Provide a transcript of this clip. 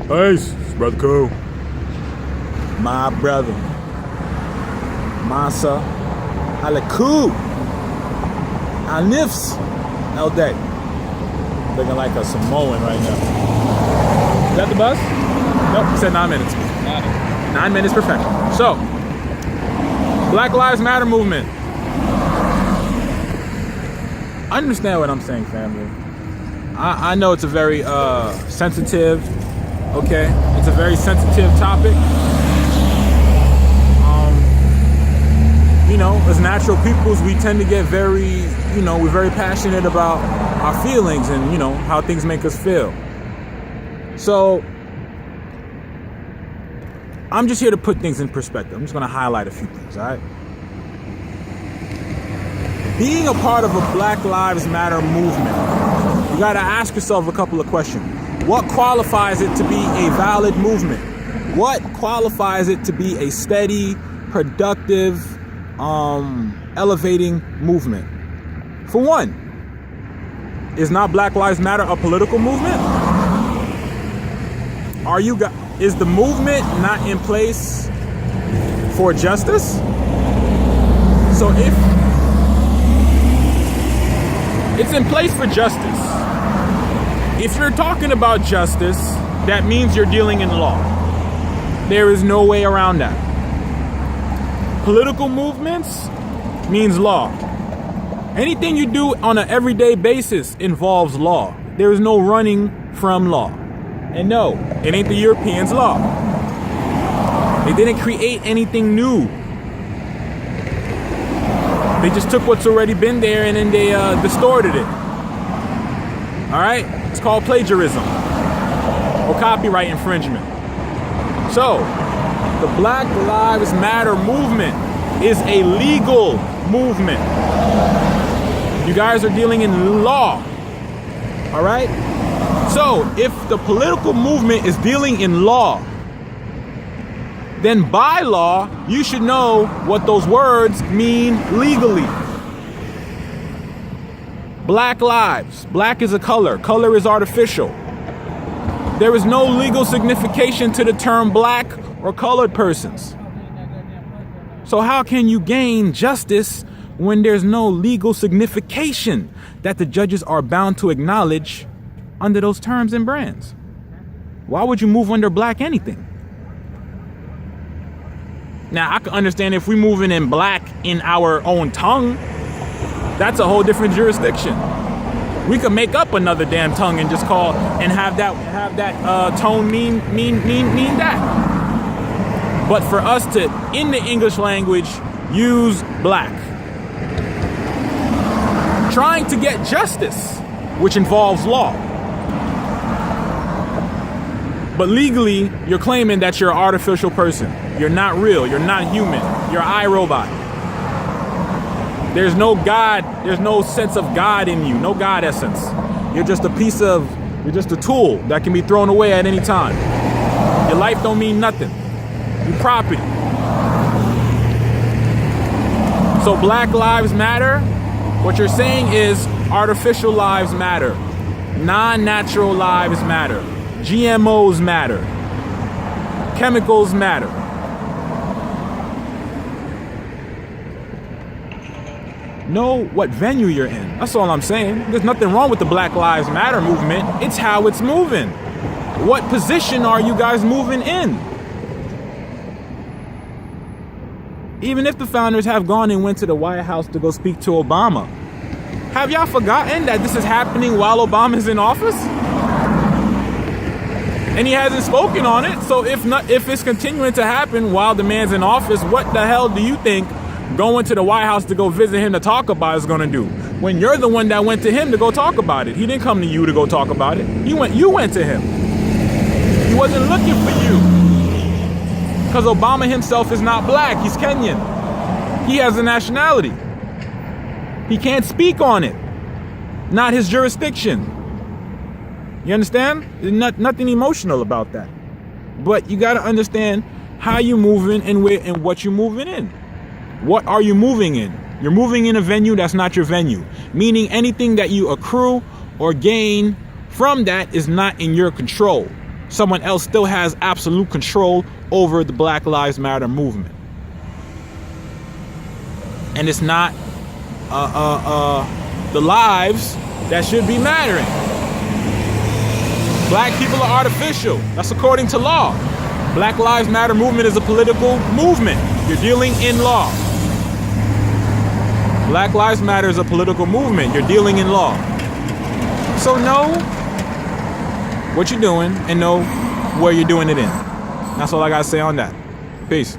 Peace, brother cool. My brother. Masa. Halaku. Anifs. All day. Looking like a Samoan right now. Is that the bus? Nope, it said 9 minutes. 9 minutes perfection. So, Black Lives Matter movement. Understand what I'm saying, family. I know it's a very sensitive, okay? It's a very sensitive topic. You know, as natural peoples, we tend to get very, we're very passionate about our feelings and, how things make us feel. So, I'm just here to put things in perspective. I'm just going to highlight a few things, all right? Being a part of a Black Lives Matter movement, you got to ask yourself a couple of questions. What qualifies it to be a valid movement? What qualifies it to be a steady, productive, elevating movement? For one, is not Black Lives Matter a political movement? Is the movement not in place for justice? So if it's in place for justice, if you're talking about justice, that means you're dealing in law. There is no way around that. Political movements means law. Anything you do on an everyday basis involves law. There is no running from law. And no, it ain't the Europeans' law. They didn't create anything new. They just took what's already been there and then they distorted it. All right? It's called plagiarism or copyright infringement. So, the Black Lives Matter movement is a legal movement. You guys are dealing in law. All right? So, if the political movement is dealing in law, then by law, you should know what those words mean legally. Black lives. Black is a color. Color is artificial. There is no legal signification to the term black or colored persons. So how can you gain justice when there's no legal signification that the judges are bound to acknowledge under those terms and brands? Why would you move under black anything? Now, I can understand if we moving in black in our own tongue, that's a whole different jurisdiction. We could make up another damn tongue and just call and have that tone mean that. But for us to, in the English language, use black. Trying to get justice, which involves law. But legally, you're claiming that you're an artificial person. You're not real. You're not human. You're an iRobot. There's no God. There's no sense of God in you. No God essence. You're just a tool that can be thrown away at any time. Your life don't mean nothing. You're property. So Black Lives Matter, what you're saying is artificial lives matter. Non-natural lives matter. GMOs matter. Chemicals matter. Know what venue you're in. That's all I'm saying. There's nothing wrong with the Black Lives Matter movement. It's how it's moving. What position are you guys moving in? Even if the founders have gone and went to the White House to go speak to Obama, have y'all forgotten that this is happening while Obama's in office? And he hasn't spoken on it. So if it's continuing to happen while the man's in office, what the hell do you think going to the White House to go visit him to talk about it is going to do? When you're the one that went to him to go talk about it. He didn't come to you to go talk about it. You went to him. He wasn't looking for you. Because Obama himself is not black. He's Kenyan. He has a nationality. He can't speak on it. Not his jurisdiction. You understand? There's nothing emotional about that. But you got to understand how you moving and where and what you're moving in. What are you moving in? You're moving in a venue that's not your venue. Meaning anything that you accrue or gain from that is not in your control. someone else still has absolute control over the Black Lives Matter movement. And it's not the lives that should be mattering. Black people are artificial. That's according to law. Black Lives Matter movement is a political movement. You're dealing in law. Black Lives Matter is a political movement. You're dealing in law. So know what you're doing and know where you're doing it in. That's all I gotta say on that. Peace.